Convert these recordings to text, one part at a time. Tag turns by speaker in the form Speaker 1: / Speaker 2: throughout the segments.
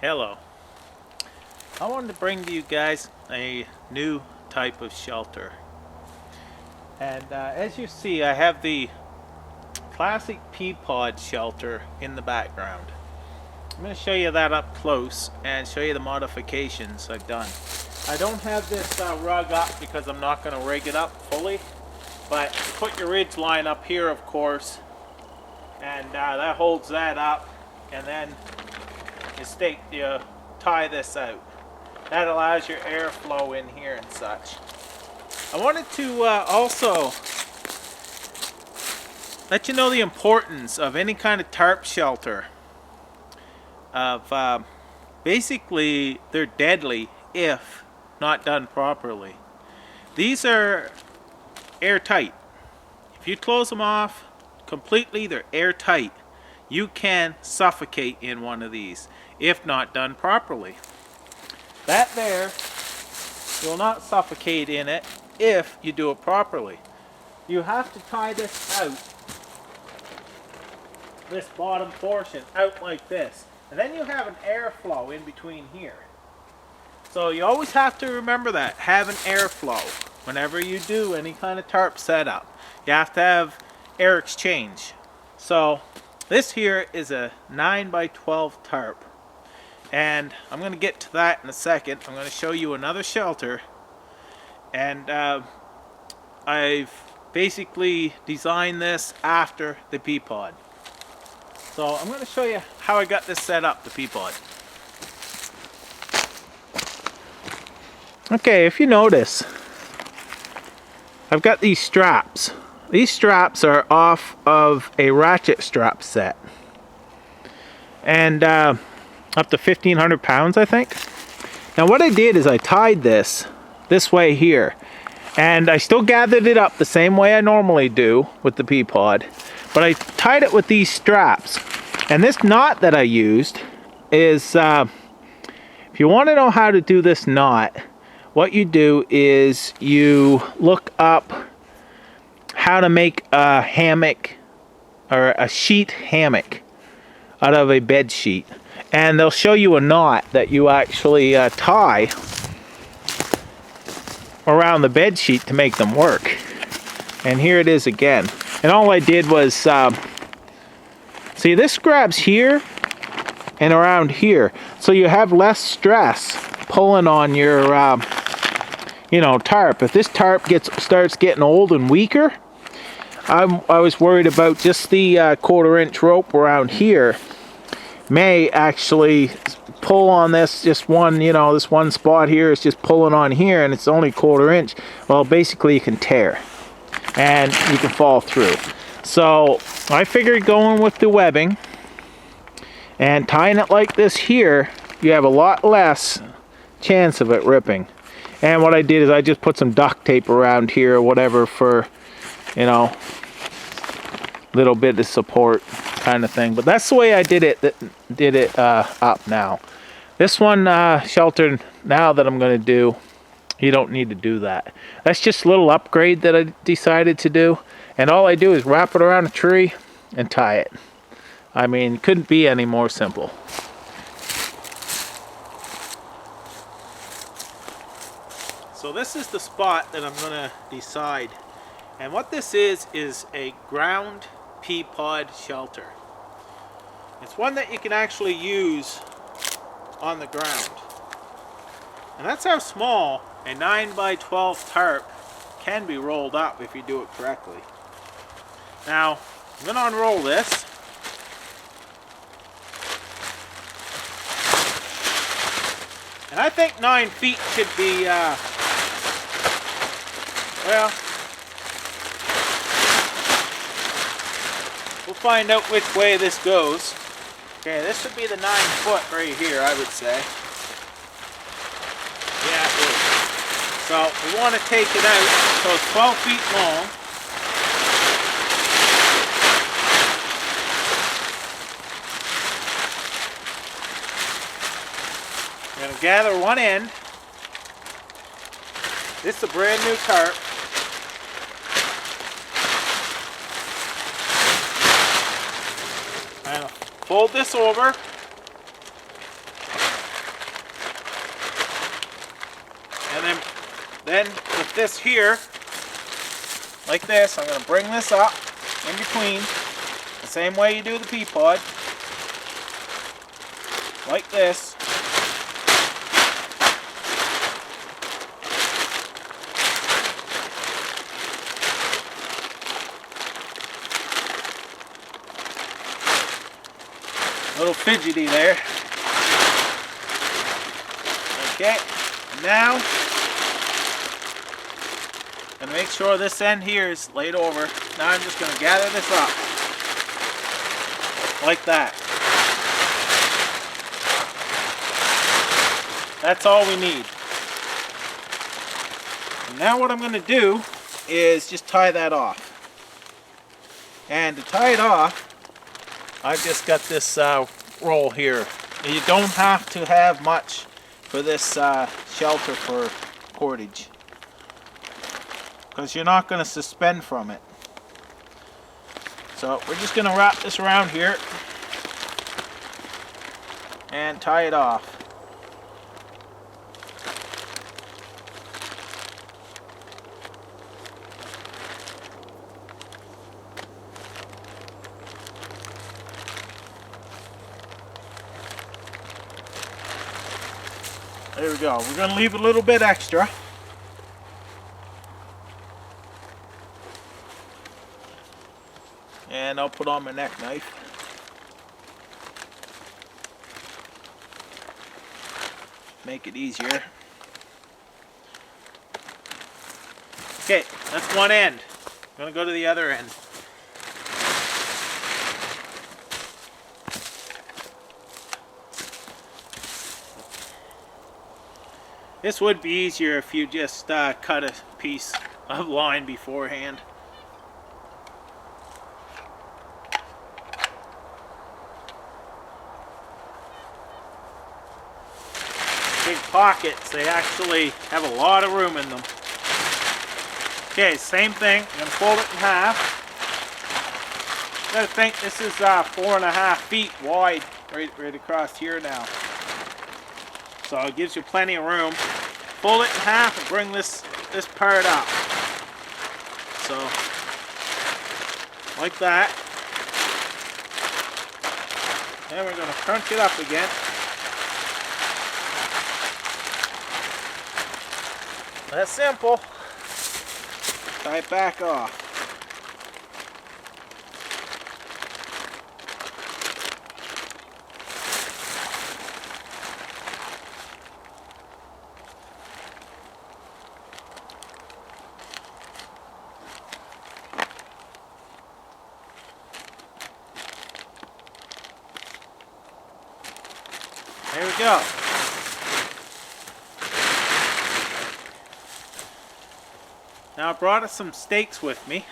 Speaker 1: Hello. I wanted to bring to you guys a new type of shelter. And as you see, I have the classic pea pod shelter in the background. I'm going to show you that up close and show you the modifications I've done. I don't have this rug up because I'm not going to rig it up fully. But you put your ridge line up here, of course, and that holds that up. And then you tie this out. That allows your airflow in here and such. I wanted to also let you know the importance of any kind of tarp shelter. Basically, they're deadly if not done properly. These are airtight. If you close them off completely, they're airtight. You can suffocate in one of these if not done properly. That there, you'll not suffocate in it if you do it properly. You have to tie this out, this bottom portion out like this, and then you have an airflow in between here. So you always have to remember that, have an airflow whenever you do any kind of tarp setup. You have to have air exchange. So this here is a 9x12 tarp, and I'm going to get to that in a second. I'm going to show you another shelter, and I've basically designed this after the pea pod. So I'm going to show you how I got this set up, the pea pod. Okay, if you notice, I've got these straps. These straps are off of a ratchet strap set, and up to 1,500 pounds, I think. Now what I did is I tied this way here, and I still gathered it up the same way I normally do with the pea pod, but I tied it with these straps. And this knot that I used is, if you want to know how to do this knot, what you do is you look up how to make a hammock or a sheet hammock out of a bed sheet, and they'll show you a knot that you actually tie around the bed sheet to make them work. And here it is again. And all I did was see, this grabs here and around here, so you have less stress pulling on your tarp. If this tarp starts getting old and weaker, I was worried about just the 1/4-inch rope around here may actually pull on this, just one, this one spot here is just pulling on here, and it's only 1/4 inch. Well, basically you can tear and you can fall through. So I figured going with the webbing and tying it like this here, you have a lot less chance of it ripping. And what I did is I just put some duct tape around here or whatever for, little bit of support kind of thing. But that's the way I did it up now. This one shelter now that I'm going to do, you don't need to do that. That's just a little upgrade that I decided to do. And all I do is wrap it around a tree and tie it. I mean, couldn't be any more simple. So this is the spot that I'm going to decide. And what this is a ground pea pod shelter. It's one that you can actually use on the ground. And that's how small a 9x12 tarp can be rolled up if you do it correctly. Now, I'm going to unroll this. And I think 9 feet should be, well, we'll find out which way this goes. Okay, this should be the 9 foot right here, I would say. Yeah, it is. So we want to take it out, so it's 12 feet long. I'm going to gather one end. This is a brand new tarp. I'm going to fold this over. And then with this here, like this, I'm going to bring this up in between, the same way you do the pea pod, like this. A little fidgety there. Okay, now I'm going to make sure this end here is laid over. Now I'm just going to gather this up like that. That's all we need. And now what I'm going to do is just tie that off. And to tie it off, I've just got this roll here. You don't have to have much for this shelter for cordage, because you're not going to suspend from it. So we're just going to wrap this around here and tie it off. There we go. We're going to leave a little bit extra. And I'll put on my neck knife. Make it easier. Okay, that's one end. I'm going to go to the other end. This would be easier if you just cut a piece of line beforehand. Big pockets, they actually have a lot of room in them. Okay, same thing. I'm going to fold it in half. You got to think this is 4.5 feet wide right across here now. So it gives you plenty of room. Fold it in half and bring this part up. So, like that. Then we're going to crunch it up again. That's simple. Tie it back off. There we go. Now I brought us some stakes with me.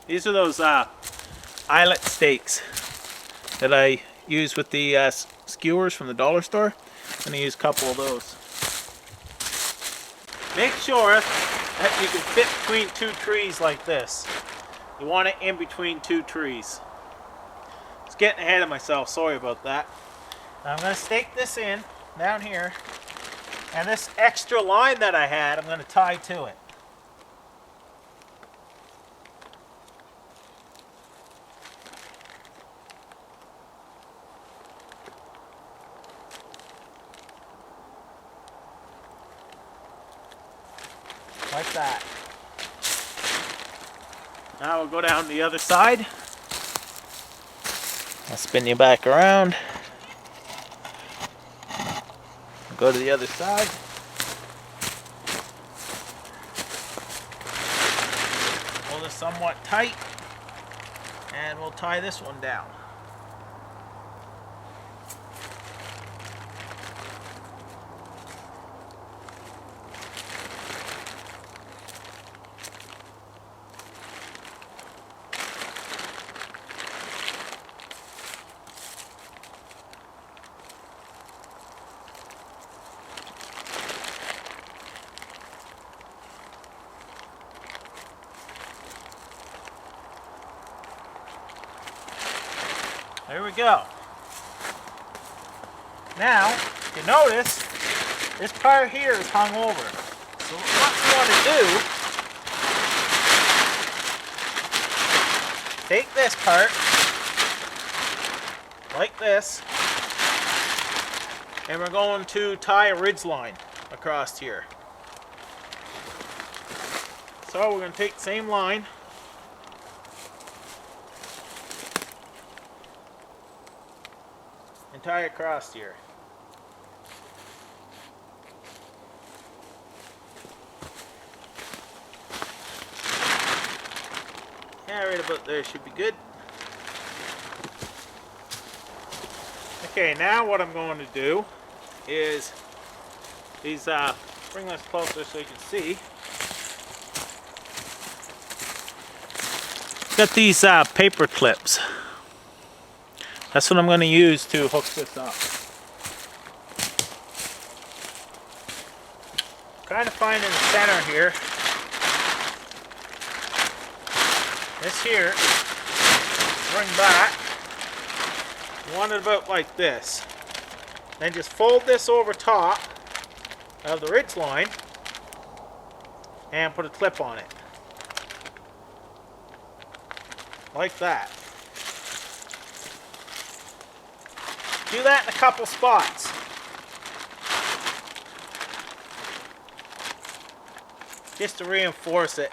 Speaker 1: These are those eyelet stakes that I use with the skewers from the dollar store. I'm going to use a couple of those. Make sure that you can fit between two trees like this. You want it in between two trees. I was getting ahead of myself, sorry about that. Now I'm going to stake this in, down here, and this extra line that I had, I'm going to tie to it. Like that. Now we'll go down the other side. I'll spin you back around. Go to the other side. Hold this somewhat tight, and we'll tie this one down. There we go. Now, if you notice, this part here is hung over. So what you want to do, take this part, like this, and we're going to tie a ridge line across here. So we're going to take the same line, and tie it across here. Yeah, right about there should be good. Okay, now what I'm going to do is these, bring this closer so you can see. Got these paper clips. That's what I'm going to use to hook this up. Kind of find in the center here. This here, bring back. You want it about like this. Then just fold this over top of the ridge line and put a clip on it. Like that. Do that in a couple spots. Just to reinforce it.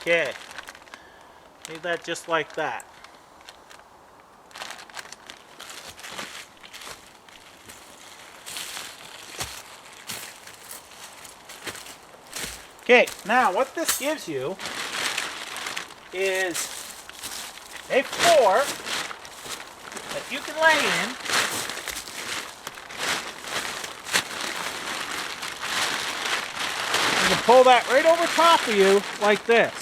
Speaker 1: Okay, leave that just like that. Okay, now what this gives you is a floor that you can lay in. You can pull that right over top of you like this.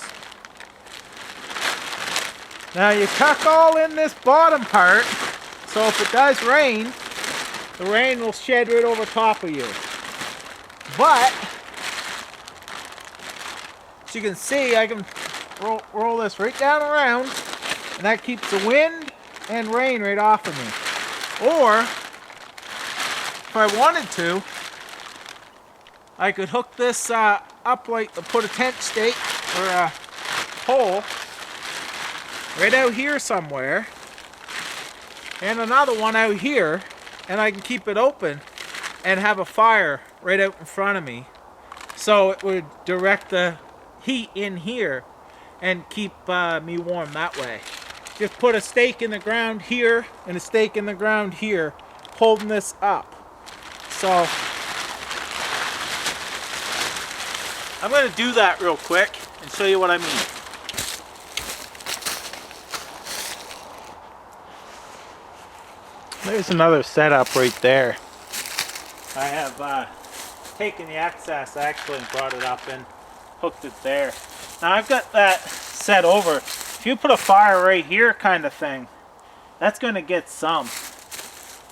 Speaker 1: Now you tuck all in this bottom part, so if it does rain, the rain will shed right over top of you. But, as you can see, I can roll this right down around, and that keeps the wind and rain right off of me. Or, if I wanted to, I could hook this up like to put a tent stake or a pole right out here somewhere, and another one out here, and I can keep it open and have a fire right out in front of me, so it would direct the heat in here and keep me warm that way. Just put a stake in the ground here and a stake in the ground here, holding this up. So I'm going to do that real quick and show you what I mean. There's another setup right there. I have taken the excess actually and brought it up and hooked it there. Now I've got that set over. If you put a fire right here kind of thing, that's going to get some.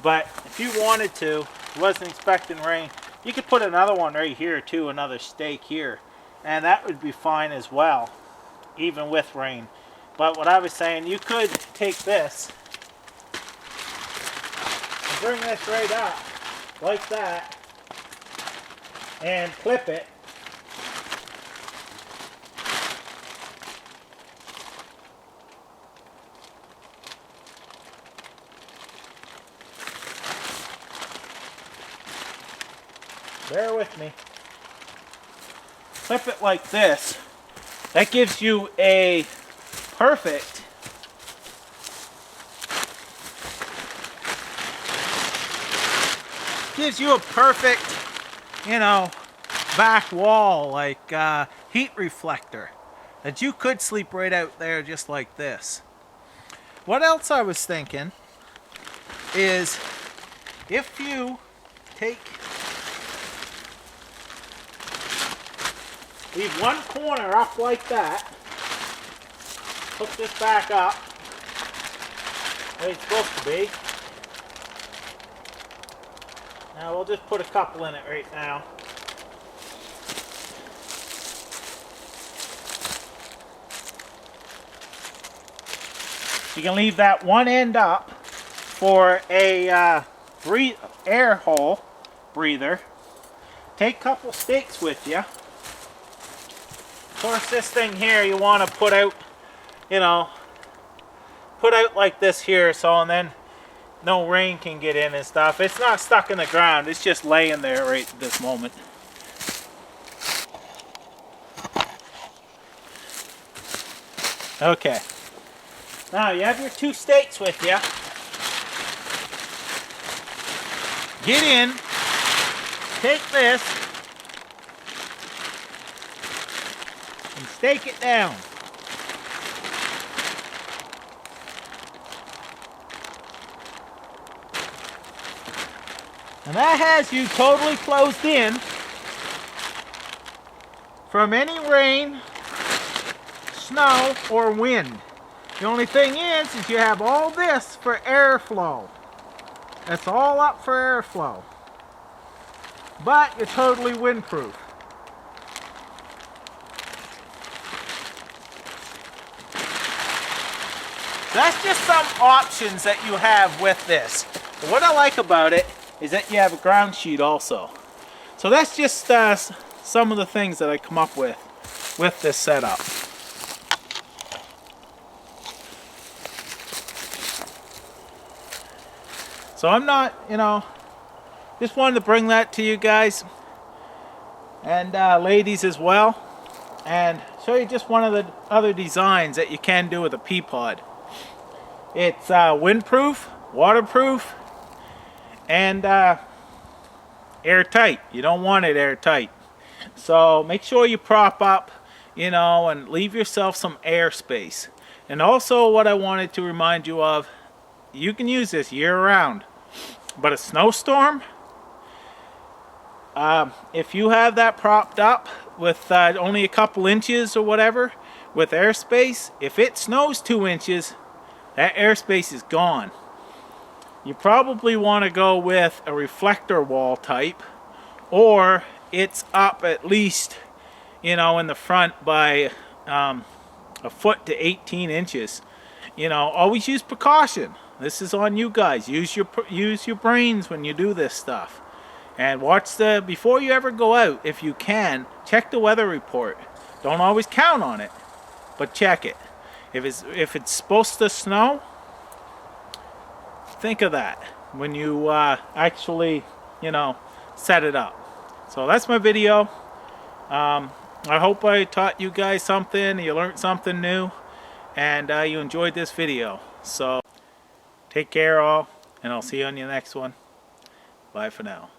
Speaker 1: But if you wanted to, wasn't expecting rain, you could put another one right here too, another stake here. And that would be fine as well, even with rain. But what I was saying, you could take this bring this right up like that and clip it. Bear with me. Clip it like this. That gives you a perfect you know, back wall, like heat reflector, that you could sleep right out there just like this. What else I was thinking is, if you leave one corner up like that, hook this back up, the way it's supposed to be. Now we'll just put a couple in it right now. You can leave that one end up for a air hole breather. Take a couple stakes with you. Of course, this thing here you want to put out, you know, put out like this here, so and then no rain can get in and stuff. It's not stuck in the ground, it's just laying there right at this moment. Okay. Now you have your two stakes with you. Get in, take this, and stake it down. And that has you totally closed in from any rain, snow, or wind. The only thing is you have all this for airflow. That's all up for airflow. But you're totally windproof. That's just some options that you have with this. But what I like about it is that you have a ground sheet also. So that's just some of the things that I come up with this setup. So I'm not, you know, just wanted to bring that to you guys and ladies as well, and show you just one of the other designs that you can do with a pea pod. It's windproof, waterproof, and airtight. You don't want it airtight. So make sure you prop up, you know, and leave yourself some airspace. And also what I wanted to remind you of, you can use this year round. But a snowstorm, if you have that propped up with only a couple inches or whatever with airspace, if it snows 2 inches, that airspace is gone. You probably want to go with a reflector wall type, or it's up at least, you know, in the front by a foot to 18 inches. You know, always use precaution. This is on you guys. Use your brains when you do this stuff. And watch before you ever go out, if you can, check the weather report. Don't always count on it, but check it. If it's supposed to snow, think of that when you actually, you know, set it up. So that's my video. I hope I taught you guys something, you learned something new, and you enjoyed this video. So take care all, and I'll see you on your next one. Bye for now.